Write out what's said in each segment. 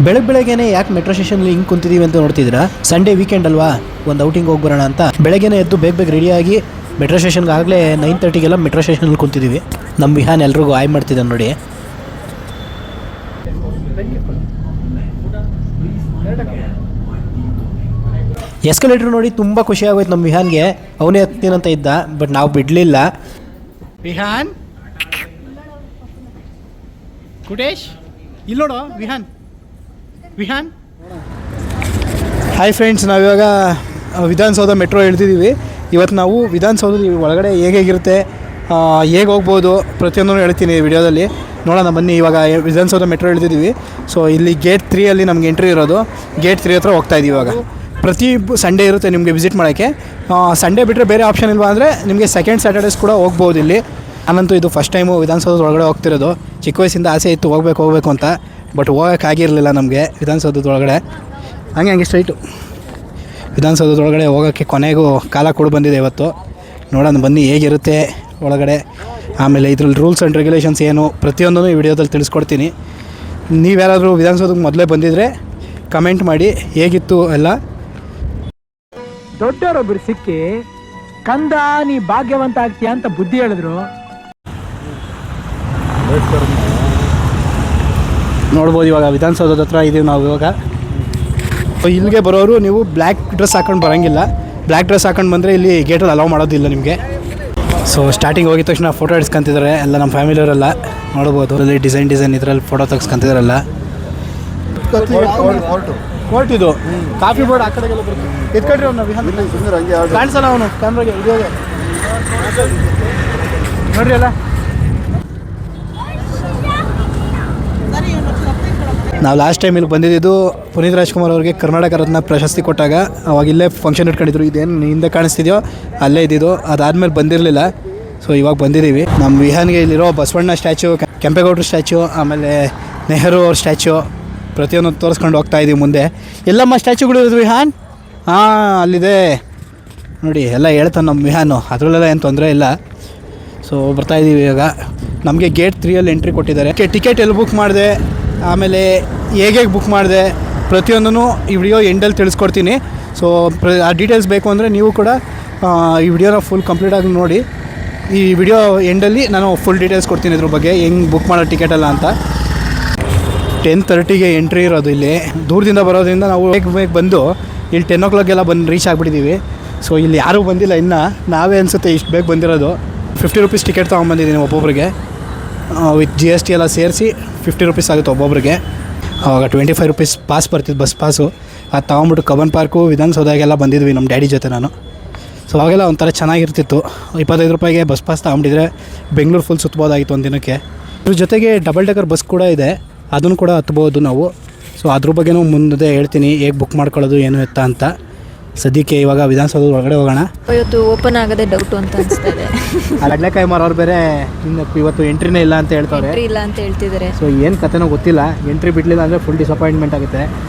ಬೆಳಗ್ಗೆನೇ ಯಾಕೆ ಮೆಟ್ರೋ ಸ್ಟೇಷನಲ್ಲಿ ಹಿಂಗೆ ಕುಂತಿದ್ದೀವಿ ಅಂತ ನೋಡ್ತಿದ್ದೀರಾ? ಸಂಡೇ ವೀಕೆಂಡ್ ಅಲ್ವಾ, ಒಂದು ಔಟಿಂಗ್ ಹೋಗಿ ಬರೋಣ ಅಂತ ಬೆಳಗ್ಗೆನೇ ಎದ್ದು ಬೇಗ ರೆಡಿಯಾಗಿ ಮೆಟ್ರೋ ಸ್ಟೇಷನ್ಗೆ ಆಗಲೇ 9:30ಗೆಲ್ಲ ಮೆಟ್ರೋ ಸ್ಟೇಷನಲ್ಲಿ ಕುಂತಿದ್ದೀವಿ. ನಮ್ಮ ವಿಹಾನ್ ಎಲ್ರಿಗೂ ಆಯ್ ಮಾಡ್ತಿದ್ದಾನೆ ನೋಡಿ. ಎಸ್ಕಲೇಟ್ರ್ ನೋಡಿ ತುಂಬ ಖುಷಿ ಆಗೋಯ್ತು ನಮ್ಮ ವಿಹಾನ್ಗೆ. ಅವನೇ ಹತ್ತೀನಂತ ಇದ್ದ, ಬಟ್ ನಾವು ಬಿಡಲಿಲ್ಲ. ವಿಹಾನ್, ಕುಟೇಶ್ ಇಲ್ಲಿ ನೋಡು. ವಿಹಾನ್ ಹಾಯ್ ಫ್ರೆಂಡ್ಸ್, ನಾವಿವಾಗ ವಿಧಾನಸೌಧ ಮೆಟ್ರೋ ಇಳ್ತಿದ್ದೀವಿ. ಇವತ್ತು ನಾವು ವಿಧಾನಸೌಧದ ಒಳಗಡೆ ಹೇಗಿರುತ್ತೆ, ಹೇಗೆ ಹೋಗ್ಬೋದು ಪ್ರತಿಯೊಂದೂ ಹೇಳ್ತೀನಿ ವಿಡಿಯೋದಲ್ಲಿ. ನೋಡೋಣ ಬನ್ನಿ. ಇವಾಗ ವಿಧಾನಸೌಧ ಮೆಟ್ರೋ ಇಳ್ತಿದ್ದೀವಿ. ಸೊ ಇಲ್ಲಿ ಗೇಟ್ 3 ನಮ್ಗೆ ಎಂಟ್ರಿ ಇರೋದು. ಗೇಟ್ 3 ಹತ್ರ ಹೋಗ್ತಾಯಿದ್ದೀವಿ. ಇವಾಗ ಪ್ರತಿ ಸಂಡೇ ಇರುತ್ತೆ ನಿಮಗೆ ವಿಸಿಟ್ ಮಾಡೋಕ್ಕೆ. ಸಂಡೇ ಬಿಟ್ಟರೆ ಬೇರೆ ಆಪ್ಷನ್ ಇಲ್ವಾ ಅಂದರೆ ನಿಮಗೆ ಸೆಕೆಂಡ್ ಸ್ಯಾಟರ್ಡೇಸ್ ಕೂಡ ಹೋಗ್ಬೋದು ಇಲ್ಲಿ. ನಾನಂತೂ ಇದು ಫಸ್ಟ್ ಟೈಮು ವಿಧಾನಸೌಧದ ಒಳಗಡೆ ಹೋಗ್ತಿರೋದು. ಚಿಕ್ಕ ವಯಸ್ಸಿಂದ ಆಸೆ ಇತ್ತು ಹೋಗಬೇಕು ಅಂತ, ಬಟ್ ಹೋಗೋಕ್ಕಾಗಿರಲಿಲ್ಲ ನಮಗೆ ವಿಧಾನಸೌಧದೊಳಗಡೆ. ಹಂಗೆ ಸ್ಟ್ರೈಟು ವಿಧಾನಸೌಧದೊಳಗಡೆ ಹೋಗೋಕ್ಕೆ ಕೊನೆಗೂ ಕಾಲ ಕೂಡ ಬಂದಿದೆ ಇವತ್ತು. ನೋಡೋಣ ಬನ್ನಿ ಹೇಗಿರುತ್ತೆ ಒಳಗಡೆ. ಆಮೇಲೆ ಇದ್ರಲ್ಲಿ ರೂಲ್ಸ್ ಆ್ಯಂಡ್ ರೆಗ್ಯುಲೇಷನ್ಸ್ ಏನು ಪ್ರತಿಯೊಂದೂ ಈ ವಿಡಿಯೋದಲ್ಲಿ ತಿಳಿಸ್ಕೊಡ್ತೀನಿ. ನೀವ್ಯಾರಾದರೂ ವಿಧಾನಸೌಧಕ್ಕೆ ಮೊದಲೇ ಬಂದಿದ್ದರೆ ಕಮೆಂಟ್ ಮಾಡಿ ಹೇಗಿತ್ತು ಎಲ್ಲ. ದೊಡ್ಡವರೊಬ್ಬರು ಸಿಕ್ಕಿ ಕಂದ ನೀ ಭಾಗ್ಯವಂತ ಆಗ್ತೀಯ ಅಂತ ಬುದ್ಧಿ ಹೇಳಿದ್ರು. ನೋಡ್ಬೋದು ಇವಾಗ ವಿಧಾನಸೌಧದ ಹತ್ರ ಇದೀವಿ ನಾವು. ಇವಾಗ ಇಲ್ಲಿಗೆ ಬರೋರು ನೀವು ಬ್ಲ್ಯಾಕ್ ಡ್ರೆಸ್ ಹಾಕೊಂಡು ಬರೋಂಗಿಲ್ಲ. ಬ್ಲ್ಯಾಕ್ ಡ್ರೆಸ್ ಹಾಕೊಂಡು ಬಂದರೆ ಇಲ್ಲಿ ಗೇಟಲ್ಲಿ ಅಲೌ ಮಾಡೋದಿಲ್ಲ ನಿಮಗೆ. ಸೊ ಸ್ಟಾರ್ಟಿಂಗ್ ಹೋಗಿದ ತಕ್ಷಣ ಫೋಟೋ ಹಿಡ್ಸ್ಕೊಂತಿದ್ದಾರೆ ಎಲ್ಲ ನಮ್ಮ ಫ್ಯಾಮಿಲಿಯವರೆಲ್ಲ. ನೋಡ್ಬೋದು ಅಲ್ಲಿ ಡಿಸೈನ್ ಇದರಲ್ಲಿ ಫೋಟೋ ತೆಗೆಸ್ಕೊಂತಿದ್ದಾರಲ್ಲ. ಕೋರ್ಟ್ ಇದು ಕಾಫಿ ಬೋರ್ಡ್ ಆ ಕಡೆಗೆಲ್ಲ ಬರುತ್ತೆ. ಎತ್ಕೊಡ್ರಿ ಅವ್ನು ಕಾಣಿಸಲ್ಲ, ಅವನು ಕ್ಯಾಮ್ರಾಗೆ ವಿಡಿಯೋಗೆ ನೋಡ್ರಿ ಅಲ್ಲ. ನಾವು ಲಾಸ್ಟ್ ಟೈಮ್ ಇಲ್ಲಿ ಬಂದಿದ್ದು ಪುನೀತ್ ರಾಜ್ಕುಮಾರ್ ಅವ್ರಿಗೆ ಕರ್ನಾಟಕ ರತ್ನ ಪ್ರಶಸ್ತಿ ಕೊಟ್ಟಾಗ. ಅವಾಗ ಇಲ್ಲೇ ಫಂಕ್ಷನ್ ಇಟ್ಕೊಂಡಿದ್ರು. ಇದೇನು ಹಿಂದೆ ಕಾಣಿಸ್ತಿದೆಯೋ ಅಲ್ಲೇ ಇದ್ದಿದ್ದು. ಅದಾದಮೇಲೆ ಬಂದಿರಲಿಲ್ಲ. ಸೊ ಇವಾಗ ಬಂದಿದ್ದೀವಿ. ನಮ್ಮ ವಿಹಾನ್ಗೆ ಇಲ್ಲಿರೋ ಬಸವಣ್ಣ ಸ್ಟ್ಯಾಚು, ಕೆಂಪೇಗೌಡರು ಸ್ಟ್ಯಾಚು, ಆಮೇಲೆ ನೆಹರು ಅವ್ರ ಸ್ಟ್ಯಾಚು ಪ್ರತಿಯೊಂದು ತೋರಿಸ್ಕೊಂಡು ಹೋಗ್ತಾಯಿದ್ದೀವಿ ಮುಂದೆ. ಎಲ್ಲಮ್ಮ ಸ್ಟ್ಯಾಚುಗಳು ಇರೋದು ವಿಹಾನ್? ಅಲ್ಲಿದೆ ನೋಡಿ. ಎಲ್ಲ ಹೇಳ್ತಾನೆ ನಮ್ಮ ವಿಹಾನು, ಅದರಲ್ಲೆಲ್ಲ ಏನು ತೊಂದರೆ ಇಲ್ಲ. ಸೊ ಬರ್ತಾಯಿದ್ದೀವಿ ಇವಾಗ. ನಮಗೆ ಗೇಟ್ 3 ಎಂಟ್ರಿ ಕೊಟ್ಟಿದ್ದಾರೆ. ಟಿಕೆಟ್ ಎಲ್ಲಿ ಬುಕ್ ಮಾಡಿದೆ, ಆಮೇಲೆ ಹೇಗೆ ಬುಕ್ ಮಾಡಿದೆ ಪ್ರತಿಯೊಂದೂ ಈ ವಿಡಿಯೋ ಎಂಡಲ್ಲಿ ತಿಳಿಸ್ಕೊಡ್ತೀನಿ. ಸೊ ಆ ಡೀಟೇಲ್ಸ್ ಬೇಕು ಅಂದರೆ ನೀವು ಕೂಡ ಈ ವಿಡಿಯೋನ ಫುಲ್ ಕಂಪ್ಲೀಟಾಗಿ ನೋಡಿ. ಈ ವಿಡಿಯೋ ಎಂಡಲ್ಲಿ ನಾನು ಫುಲ್ ಡೀಟೇಲ್ಸ್ ಕೊಡ್ತೀನಿ ಇದ್ರ ಬಗ್ಗೆ, ಹೆಂಗೆ ಬುಕ್ ಮಾಡೋ ಟಿಕೆಟಲ್ಲ ಅಂತ. 10:30ಗೆ ಎಂಟ್ರಿ ಇರೋದು. ಇಲ್ಲಿ ದೂರದಿಂದ ಬರೋದ್ರಿಂದ ನಾವು ಬೇಗ ಬಂದು ಇಲ್ಲಿ 10 o'clockಗೆಲ್ಲ ಬಂದು ರೀಚ್ ಆಗಿಬಿಟ್ಟಿದ್ದೀವಿ. ಸೊ ಇಲ್ಲಿ ಯಾರೂ ಬಂದಿಲ್ಲ ಇನ್ನು. ನಾವೇ ಅನಿಸುತ್ತೆ ಇಷ್ಟು ಬೇಗ ಬಂದಿರೋದು. 50 ರೂಪೀಸ್ ಟಿಕೆಟ್ ತೊಗೊಂಬಂದಿದ್ದೀನಿ ಒಬ್ಬೊಬ್ಬರಿಗೆ. ವಿತ್ GST ಎಲ್ಲ ಸೇರಿಸಿ 50 ರೂಪೀಸ್ ಆಗುತ್ತೆ ಒಬ್ಬೊಬ್ಬರಿಗೆ. ಆವಾಗ 25 ರೂಪೀಸ್ ಪಾಸ್ ಬರ್ತಿದ್ದು, ಬಸ್ ಪಾಸು. ಅದು ತೊಗೊಂಬಿಟ್ಟು ಕಬ್ಬನ್ ಪಾರ್ಕು, ವಿಧಾನಸೌಧಗೆಲ್ಲ ಬಂದಿದ್ವಿ ನಮ್ಮ ಡ್ಯಾಡಿ ಜೊತೆ ನಾನು. ಸೊ ಅವಾಗೆಲ್ಲ ಒಂಥರ ಚೆನ್ನಾಗಿರ್ತಿತ್ತು. 25 ರೂಪಾಯಿಗೆ ಬಸ್ ಪಾಸ್ ತೊಗೊಂಡಿದ್ರೆ ಬೆಂಗಳೂರು ಫುಲ್ ಸುತ್ತಬೋದಾಗಿತ್ತು ಒಂದು ದಿನಕ್ಕೆ. ಇದ್ರ ಜೊತೆಗೆ ಡಬಲ್ ಡೆಕ್ಕರ್ ಬಸ್ ಕೂಡ ಇದೆ, ಅದನ್ನು ಕೂಡ ಹತ್ಬೋದು ನಾವು. ಸೊ ಅದ್ರ ಬಗ್ಗೆನೂ ಮುಂದೆ ಹೇಳ್ತೀನಿ ಹೇಗೆ ಬುಕ್ ಮಾಡ್ಕೊಳ್ಳೋದು ಏನು ಎತ್ತ ಅಂತ. ಸದ್ಯಕ್ಕೆ ಇವಾಗ ವಿಧಾನಸೌಧ ಒಳಗಡೆ ಹೋಗೋಣ. ಇವತ್ತು ಓಪನ್ ಆಗೋದೇ ಡೌಟು ಅಂತ ಅನಿಸ್ತಾ ಇದೆ. ಕಡಲೆಕಾಯಿ ಮಾರೋರು ಬೇರೆ ಇವತ್ತು ಎಂಟ್ರಿನೇ ಇಲ್ಲ ಅಂತ ಹೇಳ್ತಾರೆ. ಇಲ್ಲ ಅಂತ ಹೇಳ್ತಿದ್ದಾರೆ. ಸೊ ಏನು ಕತೆನೋ ಗೊತ್ತಿಲ್ಲ. ಎಂಟ್ರಿ ಬಿಡಲಿಲ್ಲ ಅಂದರೆ ಫುಲ್ ಡಿಸಪಾಯಿಂಟ್ಮೆಂಟ್ ಆಗುತ್ತೆ.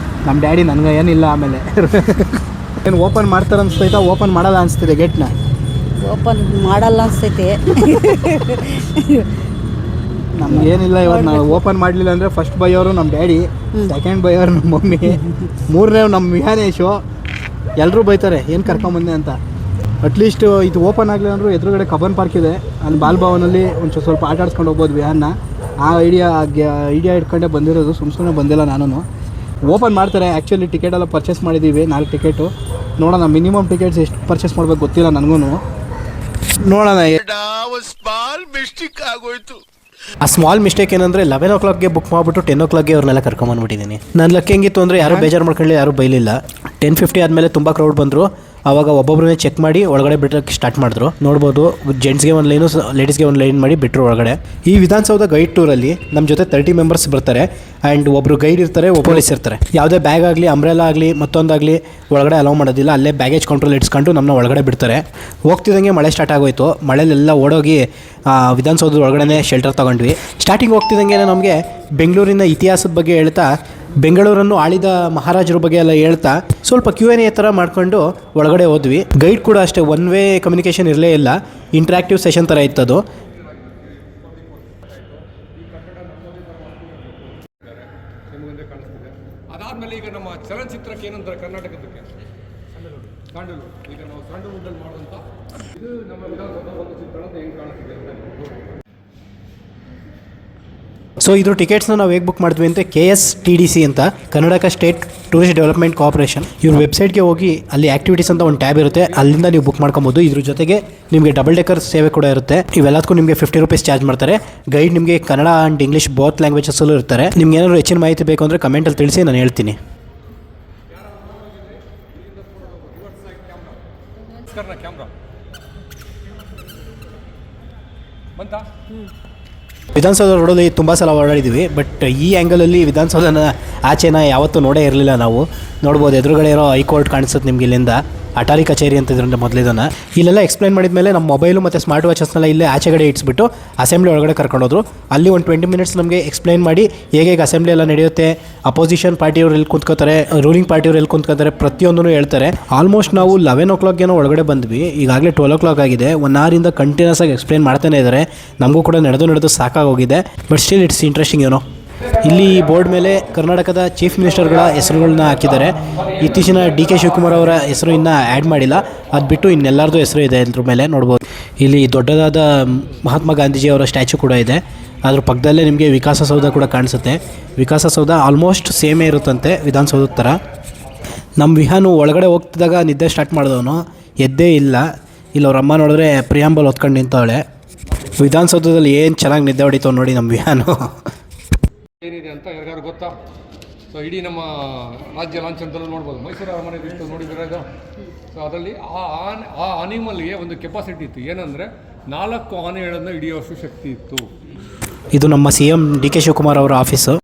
ನಮ್ಮ ಡ್ಯಾಡಿ ನನಗೆ ಏನಿಲ್ಲ ಆಮೇಲೆ ಏನು ಓಪನ್ ಮಾಡ್ತಾರೆ ಅನಿಸ್ತೈತಾ, ಓಪನ್ ಮಾಡಲ್ಲ ಅನಿಸ್ತಿದೆ ಗೇಟ್ನ. ಓಪನ್ ಮಾಡಲ್ಲ ಅನಿಸ್ತೈತೆ. ನಮ್ಗೇನಿಲ್ಲ, ಇವತ್ತು ನಾವು ಓಪನ್ ಮಾಡಲಿಲ್ಲ ಅಂದರೆ ಫಸ್ಟ್ ಬೈಯವರು ನಮ್ಮ ಡ್ಯಾಡಿ, ಸೆಕೆಂಡ್ ಬೈಯವರು ನಮ್ಮ ಮಮ್ಮಿ, ಮೂರನೇ ನಮ್ಮ ವಿಹಾನೇಶು. ಎಲ್ಲರೂ ಬೈತಾರೆ ಏನು ಕರ್ಕೊಂಬಂದೆ ಅಂತ. ಅಟ್ಲೀಸ್ಟ್ ಇದು ಓಪನ್ ಆಗಲಿಲ್ಲ ಅಂದರೂ ಎದುರುಗಡೆ ಕಬ್ಬನ್ ಪಾರ್ಕ್ ಇದೆ, ಅಲ್ಲಿ ಬಾಲ್ಭವನಲ್ಲಿ ಒಂದು ಸ್ವಲ್ಪ ಆಟ ಆಡ್ಸ್ಕೊಂಡು ಹೋಗ್ಬೋದು ವಿಹಾನ್ನ. ಆ ಐಡಿಯಾ ಇಟ್ಕೊಂಡೇ ಬಂದಿರೋದು, ಸುಮ್ಮನೆ ಬಂದಿಲ್ಲ ನಾನು. ಓಪನ್ ಮಾಡ್ತಾರೆ. ಆ್ಯಕ್ಚುಲಿ ಟಿಕೆಟ್ ಎಲ್ಲ ಪರ್ಚೇಸ್ ಮಾಡಿದ್ದೀವಿ, 4 ಟಿಕೆಟು. ನೋಡೋಣ ಮಿನಿಮಮ್ ಟಿಕೆಟ್ಸ್ ಎಷ್ಟು ಪರ್ಚೇಸ್ ಮಾಡ್ಬೇಕು ಗೊತ್ತಿಲ್ಲ ನನಗೂ. ನೋಡೋಣ. ಆ ಸ್ಮಾಲ್ ಮಿಸ್ಟೇಕ್ ಏನಂದರೆ 11 o'clockಗೆ ಬುಕ್ ಮಾಡಿಬಿಟ್ಟು 10 o'clockಗೆ ಅವ್ರನ್ನೆಲ್ಲ ಕರ್ಕೊಂಬಂದ್ಬಿಟ್ಟಿದ್ದೀನಿ. ನನ್ನ ಲಕ್ ಹೆಂಗಿತ್ತು ಅಂದರೆ ಯಾರೂ ಬೇಜಾರು ಮಾಡ್ಕೊಳ್ಳಿ, ಯಾರೂ ಬೈಲಿಲ್ಲ. 10:50 ಆದಮೇಲೆ ತುಂಬ ಕ್ರೌಡ್ ಬಂದರು. ಆವಾಗ ಒಬ್ಬೊಬ್ಬರನ್ನೇ ಚೆಕ್ ಮಾಡಿ ಒಳಗಡೆ ಬಿಡೋಕ್ಕೆ ಸ್ಟಾರ್ಟ್ ಮಾಡಿದ್ರು. ನೋಡ್ಬೋದು, ಜೆಂಟ್ಸ್ಗೆ ಒಂದು ಲೈನು, ಲೇಡೀಸ್ಗೆ ಒಂದು ಲೈನ್ ಮಾಡಿ ಬಿಟ್ಟರು ಒಳಗಡೆ. ಈ ವಿಧಾನಸೌಧ ಗೈಡ್ ಟೂರಲ್ಲಿ ನಮ್ಮ ಜೊತೆ 30 ಮೆಂಬರ್ಸ್ ಬರ್ತಾರೆ. ಆ್ಯಂಡ್ ಒಬ್ಬರು ಗೈಡ್ ಇರ್ತಾರೆ, ಪೊಲೀಸ್ ಇರ್ತಾರೆ. ಯಾವುದೇ ಬ್ಯಾಗ್ ಆಗಲಿ, ಅಂಬ್ರೆಲಾ ಆಗಲಿ, ಮತ್ತೊಂದಾಗಲಿ ಒಳಗಡೆ ಅಲೌ ಮಾಡೋದಿಲ್ಲ. ಅಲ್ಲೇ ಬ್ಯಾಗೇಜ್ ಕಂಟ್ರೋಲ್ ಇಟ್ಸ್ಕೊಂಡು ನಮ್ಮನ್ನ ಒಳಗಡೆ ಬಿಡ್ತಾರೆ. ಹೋಗ್ತಿದ್ದಂಗೆ ಮಳೆ ಸ್ಟಾರ್ಟ್ ಆಗೋಯ್ತು. ಮಳೆಲೆಲ್ಲ ಓಡೋಗಿ ವಿಧಾನಸೌಧದ ಒಳಗಡೆ ಶೆಲ್ಟರ್ ತೊಗೊಂಡ್ವಿ. ಸ್ಟಾರ್ಟಿಂಗ್ ಹೋಗ್ತಿದ್ದಂಗೆ ನಮಗೆ ಬೆಂಗಳೂರಿನ ಇತಿಹಾಸದ ಬಗ್ಗೆ ಹೇಳ್ತಾ, ಬೆಂಗಳೂರನ್ನು ಆಳಿದ ಮಹಾರಾಜರ ಬಗ್ಗೆ ಎಲ್ಲ ಹೇಳ್ತಾ ಸ್ವಲ್ಪ Q&A ಥರ ಮಾಡ್ಕೊಂಡು ಒಳಗಡೆ ಹೋದ್ವಿ. ಗೈಡ್ ಕೂಡ ಅಷ್ಟೇ, ಒನ್ ವೇ ಕಮ್ಯುನಿಕೇಷನ್ ಇರಲೇ ಇಲ್ಲ, ಇಂಟ್ರಾಕ್ಟಿವ್ ಸೆಷನ್ ಥರ ಇತ್ತದು. ಮುಂದೆ ಕಾಣಿಸ್ತಿದೆ. ಅದಾದಮೇಲೆ ಈಗ ನಮ್ಮ ಚಲನಚಿತ್ರಕ್ಕೆ ಏನಂತಾರೆ ಕರ್ನಾಟಕದಕ್ಕೆ ಸ್ಯಾಂಡಲ್ವುಡ್. ಈಗ ನಾವು ಸ್ಯಾಂಡಲ್ವುಡ್ಡಲ್ಲಿ ಮಾಡುವಂಥ ಇದು ನಮ್ಮ ವಿಧಾನಸೌಧ ಒಂದು ಚಿತ್ರಣ ಅಂತ ಹೆಂಗೆ ಕಾಣಿಸ್ತಿದೆ ಅಂತ. ಸೊ ಇದ್ರ ಟಿಕೆಟ್ಸ್ನ ನಾವು ಹೇಗೆ ಬುಕ್ ಮಾಡಿದ್ವಿ ಅಂತ KSTDC ಅಂತ Karnataka state tourist development corporation ಇವ್ರ ವೆಬ್ಸೈಟ್ಗೆ ಹೋಗಿ ಅಲ್ಲಿ ಆ್ಯಕ್ಟಿವಿಟೀಸ್ ಅಂತ ಒಂದು ಟ್ಯಾಬ್ ಇರುತ್ತೆ, ಅಲ್ಲಿಂದ ನೀವು ಬುಕ್ ಮಾಡ್ಕೊಬೋದು. ಇದ್ರ ಜೊತೆಗೆ ನಿಮಗೆ ಡಬಲ್ ಡೆಕರ್ ಸೇವೆ ಕೂಡ ಇರುತ್ತೆ. ಇವೆಲ್ಲದಕ್ಕೂ ನಿಮಗೆ 50 ರೂಪೀಸ್ ಚಾರ್ಜ್ ಮಾಡ್ತಾರೆ. ಗೈಡ್ ನಿಮಗೆ ಕನ್ನಡ ಆ್ಯಂಡ್ ಇಂಗ್ಲೀಷ್ ಬೋತ್ ಲ್ಯಾಂಗ್ವೇಜಸ್ಸಲ್ಲೂ ಇರ್ತಾರೆ. ನಿಮ್ಗೆ ಏನಾದರೂ ಹೆಚ್ಚಿನ ಮಾಹಿತಿ ಬೇಕು ಅಂದರೆ ಕಮೆಂಟಲ್ಲಿ ತಿಳಿಸಿ, ನಾನು ಹೇಳ್ತೀನಿ. ಕ್ಯಾಮ್ರಾ ಬಂತಾ? ವಿಧಾನಸೌಧ ರೋಡಲ್ಲಿ ತುಂಬ ಸಲ ಓಡಾಡಿದ್ದೀವಿ, ಬಟ್ ಈ ಆ್ಯಂಗಲಲ್ಲಿ ವಿಧಾನಸೌಧನ ಆಚೆನ ಯಾವತ್ತೂ ನೋಡೇ ಇರಲಿಲ್ಲ ನಾವು. ನೋಡ್ಬೋದು, ಎದುರುಗಡೆ ಇರೋ ಹೈಕೋರ್ಟ್ ಕಾಣಿಸುತ್ತೆ ನಿಮ್ಗೆ ಇಲ್ಲಿಂದ. ಅಟಾರಿ ಕಚೇರಿ ಅಂತ ಇದ್ರಿಂದ ಮೊದಲಿದನ್ನು ಇಲ್ಲೆಲ್ಲ ಎಕ್ಸ್ಪ್ಲೈನ್ ಮಾಡಿದ ಮೇಲೆ ನಮ್ಮ ಮೊಬೈಲು ಮತ್ತು ಸ್ಮಾರ್ಟ್ ವಾಚಸ್ನೆಲ್ಲ ಇಲ್ಲೇ ಆಚೆಗಡೆ ಇಟ್ಸ್ಬಿಟ್ಟು ಅಸೆಂಬ್ಲಿ ಒಳಗಡೆ ಕರ್ಕೊಂಡೋದ್ರು. ಅಲ್ಲಿ ಒಂದು 20 ಮಿನಿಟ್ಸ್ ನಮಗೆ ಎಕ್ಸ್ಪ್ಲೈನ್ ಮಾಡಿ ಹೇಗೆ ಅಸೆಂಬ್ಲಿ ಎಲ್ಲ ನಡೆಯುತ್ತೆ, ಅಪೋಸಿಷನ್ ಪಾರ್ಟಿಯವ್ರು ಎಲ್ಲಿ ಕುಂತ್ಕೋತಾರೆ, ರೂಲಿಂಗ್ ಪಾರ್ಟಿಯವ್ರು ಎಲ್ಲಿ ಕುಂತ್ಕೋತಾರೆ, ಪ್ರತಿಯೊಂದೂ ಹೇಳ್ತಾರೆ. ಆಲ್ಮೋಸ್ಟ್ ನಾವು 11 o'clock ಒಳಗಡೆ ಬಂದ್ವಿ. ಈಗಾಗಲೇ 12 o'clock ಆಗಿದೆ. 1 hour ಕಂಟಿನ್ಯೂಸ್ ಆಗಿ ಎಕ್ಸ್ಪ್ಲೈನ್ ಮಾಡ್ತಾನೆ ಇದ್ದಾರೆ. ನಮಗೂ ಕೂಡ ನಡೆದು ಸಾಕಾಗೋಗಿದೆ, ಬಟ್ ಸ್ಟಿಲ್ ಇಟ್ಸ್ ಇಂಟ್ರೆಸ್ಟಿಂಗ್ ಏನೋ. ಇಲ್ಲಿ ಬೋರ್ಡ್ ಮೇಲೆ ಕರ್ನಾಟಕದ ಚೀಫ್ ಮಿನಿಸ್ಟರ್ಗಳ ಹೆಸರುಗಳನ್ನ ಹಾಕಿದ್ದಾರೆ. ಇತ್ತೀಚಿನ DK ಶಿವಕುಮಾರ್ ಅವರ ಹೆಸರು ಇನ್ನೂ ಆ್ಯಡ್ ಮಾಡಿಲ್ಲ, ಅದು ಬಿಟ್ಟು ಇನ್ನೆಲ್ಲರದು ಹೆಸರು ಇದೆ ಅದ್ರ ಮೇಲೆ ನೋಡ್ಬೋದು. ಇಲ್ಲಿ ದೊಡ್ಡದಾದ ಮಹಾತ್ಮ ಗಾಂಧೀಜಿ ಅವರ ಸ್ಟ್ಯಾಚು ಕೂಡ ಇದೆ. ಅದ್ರ ಪಕ್ಕದಲ್ಲೇ ನಿಮಗೆ ವಿಕಾಸಸೌಧ ಕೂಡ ಕಾಣಿಸುತ್ತೆ. ವಿಕಾಸಸೌಧ ಆಲ್ಮೋಸ್ಟ್ ಸೇಮೇ ಇರುತ್ತಂತೆ ವಿಧಾನಸೌಧದ ಥರ. ನಮ್ಮ ವಿಹಾನು ಒಳಗಡೆ ಹೋಗ್ತಿದ್ದಾಗ ನಿದ್ದೆ ಸ್ಟಾರ್ಟ್ ಮಾಡಿದವನು ಎದ್ದೇ ಇಲ್ಲ. ಇಲ್ಲಿ ಅವ್ರ ಅಮ್ಮ ನೋಡಿದ್ರೆ ಪ್ರಿಯಾಂಬಲ್ ಹೊತ್ಕೊಂಡು ನಿಂತವಳೆ. ವಿಧಾನಸೌಧದಲ್ಲಿ ಏನು ಚೆನ್ನಾಗಿ ನಿದ್ದೆ ಹೊಡಿತಾವೆ ನೋಡಿ ನಮ್ಮ ವಿಹಾನು. ಏನಿದೆ ಅಂತ ಯಾರಿಗಾರು ಗೊತ್ತಾ? ಸೊ ಇಡೀ ನಮ್ಮ ರಾಜ್ಯ ಲಾಂಛನದಲ್ಲೂ ನೋಡ್ಬೋದು. ಮೈಸೂರು ಅರಮನೆ ಇಷ್ಟು ನೋಡಿದ್ರೆ ಇದು. ಸೊ ಅದರಲ್ಲಿ ಆ ಅನಿಮಲ್ಗೆ ಒಂದು ಕೆಪಾಸಿಟಿ ಇತ್ತು, ಏನಂದರೆ 4 ಆನೆಗಳನ್ನು ಹಿಡಿಯುವಷ್ಟು ಶಕ್ತಿ ಇತ್ತು. ಇದು ನಮ್ಮ CM DK ಶಿವಕುಮಾರ್ ಅವರ ಆಫೀಸು.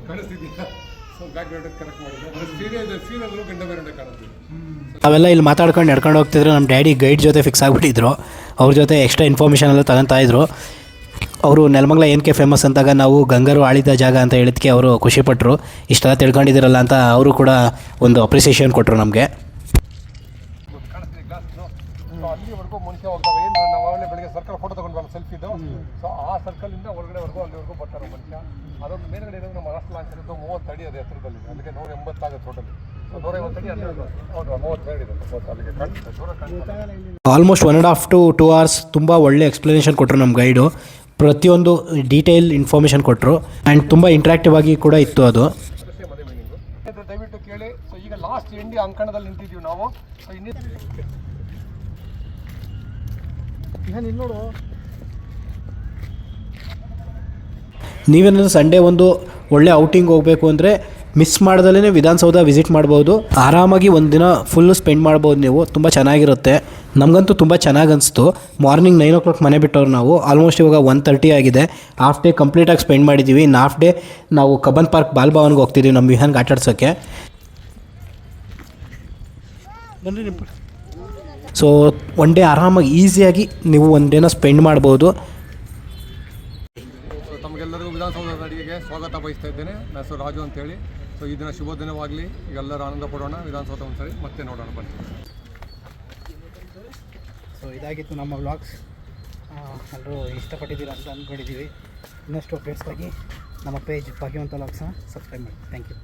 ಕಾಣಿಸ್ತಿದ್ದೀರಾ? ಸೊ ಬ್ಯಾಕ್ ಗ್ರೌಂಡ್ ಕರೆಕ್ಟ್ ಮಾಡಿದ್ರು. ಸೀರಿಯಲ್ಲು ಗಂಡ ಬೇರೆ ಕಾಣಿಸ್ತಿದೆ. ಅವೆಲ್ಲ ಇಲ್ಲಿ ಮಾತಾಡ್ಕೊಂಡು ನಡ್ಕೊಂಡು ಹೋಗ್ತಿದ್ರೆ ನಮ್ಮ ಡ್ಯಾಡಿ ಗೈಡ್ ಜೊತೆ ಫಿಕ್ಸ್ ಆಗಿಬಿಟ್ಟಿದ್ರು. ಅವ್ರ ಜೊತೆ ಎಕ್ಸ್ಟ್ರಾ ಇನ್ಫಾರ್ಮೇಷನ್ ಎಲ್ಲ ತಗೊತಾ ಇದ್ರು. ಅವರು ನೆಲಮಂಗಲ ಏನಕ್ಕೆ ಫೇಮಸ್ ಅಂತಾಗ ನಾವು ಗಂಗರು ಆಳಿದ ಜಾಗ ಅಂತ ಹೇಳಿದಕ್ಕೆ ಅವರು ಖುಷಿಪಟ್ಟರು. ಇಷ್ಟೆಲ್ಲ ತಿಳ್ಕೊಂಡಿದ್ದೀರಲ್ಲ ಅಂತ ಅವರು ಕೂಡ ಒಂದು ಅಪ್ರಿಸಿಯೇಷನ್ ಕೊಟ್ಟರು ನಮಗೆ. ಅಲ್ಲಿವರೆಗೂ ಮನುಷ್ಯ ಹೋಗ್ತಾವೆ. ಏನು ನಾವು ಆಗಲೇ ಬೆಳಗ್ಗೆ ಸರ್ಕಲ್ ಫೋಟೋ ತೊಗೊಂಡ್ಬಲ್ಲ ಸೆಲ್ಫಿದು. ಸೊ ಆ ಸರ್ಕಲಿಂದ ಒಳಗಡೆವರೆಗೂ ಅಲ್ಲಿವರೆಗೂ ಬರ್ತಾರೆ ಮನುಷ್ಯ. ಅದೊಂದು ಮೇಲ್ಗಡೆ ಇರೋದು ನಮ್ಮ ರಾಷ್ಟ್ರ ಲಾಂಛನದ್ದು 30 ಅಡಿ ಅದು ಎತ್ತರದಲ್ಲಿ. ಅಲ್ಲಿಗೆ 180 ಆಗುತ್ತೆ ಟೋಟಲಿ. 150 ಅಡಿ ಅಲ್ಲಿ ಹೌದು 30 ಅಡಿ ಇದೆ. ಅಲ್ಲಿಗೆ ಕಾಣಿಸುತ್ತೆ, ದೂರ ಕಾಣಿಸುತ್ತೆ. ಆಲ್ಮೋಸ್ಟ್ 1.5 to 2 hours ತುಂಬ ಒಳ್ಳೆ ಎಕ್ಸ್ಪ್ಲನೇಷನ್ ಕೊಟ್ಟರು ನಮ್ಮ ಗೈಡು. ಪ್ರತಿಯೊಂದು ಡೀಟೇಲ್ ಇನ್ಫಾರ್ಮೇಷನ್ ಕೊಟ್ಟರು ಆ್ಯಂಡ್ ತುಂಬ ಇಂಟ್ರಾಕ್ಟಿವ್ ಆಗಿ ಕೂಡ ಇತ್ತು ಅದು. ದಯವಿಟ್ಟು ಕೇಳಿ. ಸೊ ಈಗ ಲಾಸ್ಟ್ ಎಂಡಿ ಅಂಕಣದಲ್ಲಿ ನಿಂತಿದ್ದೀವಿ ನಾವು. ಸೊ ನೀವೇನಾದರೂ ಸಂಡೇ ಒಂದು ಒಳ್ಳೆ ಔಟಿಂಗ್ ಹೋಗಬೇಕು ಅಂದರೆ ಮಿಸ್ ಮಾಡ್ದಲೇ ವಿಧಾನಸೌಧ ವಿಸಿಟ್ ಮಾಡ್ಬೋದು. ಆರಾಮಾಗಿ ಒಂದು ದಿನ ಫುಲ್ಲು ಸ್ಪೆಂಡ್ ಮಾಡ್ಬೋದು ನೀವು. ತುಂಬ ಚೆನ್ನಾಗಿರುತ್ತೆ. ನಮಗಂತೂ ತುಂಬ ಚೆನ್ನಾಗಿ ಅನಿಸ್ತು. ಮಾರ್ನಿಂಗ್ 9 o'clock ಮನೆ ಬಿಟ್ಟವ್ರು ನಾವು. ಆಲ್ಮೋಸ್ಟ್ ಇವಾಗ 1:30 ಆಗಿದೆ. ಹಾಫ್ ಡೇ ಕಂಪ್ಲೀಟಾಗಿ ಸ್ಪೆಂಡ್ ಮಾಡಿದ್ದೀವಿ. ಇನ್ನು ಹಾಫ್ ಡೇ ನಾವು ಕಬ್ಬನ್ ಪಾರ್ಕ್ ಬಾಲ್ಭವನ್ಗೆ ಹೋಗ್ತಿದ್ದೀವಿ ನಮ್ಮ ವಿಹಾನ್ಗೆ ಆಟಾಡ್ಸೋಕ್ಕೆ. ಸೊ ಒನ್ ಡೇ ಆರಾಮಾಗಿ ಈಸಿಯಾಗಿ ನೀವು ಒಂದು ಡೇನ ಸ್ಪೆಂಡ್ ಮಾಡ್ಬೋದು. ತಮಗೆಲ್ಲರಿಗೂ ವಿಧಾನಸೌಧದ ಅಡಿಗೆಗೆ ಸ್ವಾಗತ ಬಯಸ್ತಾ ಇದ್ದೇನೆ. ನನ್ನ ಹೆಸರು ರಾಜು ಅಂತೇಳಿ. ಸೊ ಈ ದಿನ ಶುಭ ದಿನವಾಗಲಿ. ಎಲ್ಲರೂ ಆನಂದ ಪಡೋಣ. ವಿಧಾನಸೌಧ ಒಂದ್ಸರಿ ಮತ್ತೆ ನೋಡೋಣ ಬನ್ನಿ. ಸೊ ಇದಾಗಿತ್ತು ನಮ್ಮ ವ್ಲಾಗ್ಸ್. ಎಲ್ಲರೂ ಇಷ್ಟಪಟ್ಟಿದ್ದೀರ ಅಂತ ಅಂದ್ಕೊಂಡಿದ್ದೀವಿ. ಇನ್ನಷ್ಟು ಅಪ್ಡೇಟ್ಸ್ಗಾಗಿ ನಮ್ಮ ಪೇಜ್ ಭಾಗ್ಯವಂತ ವ್ಲಾಗ್ಸ್ನ ಸಬ್ಸ್ಕ್ರೈಬ್ ಮಾಡಿ. Thank you.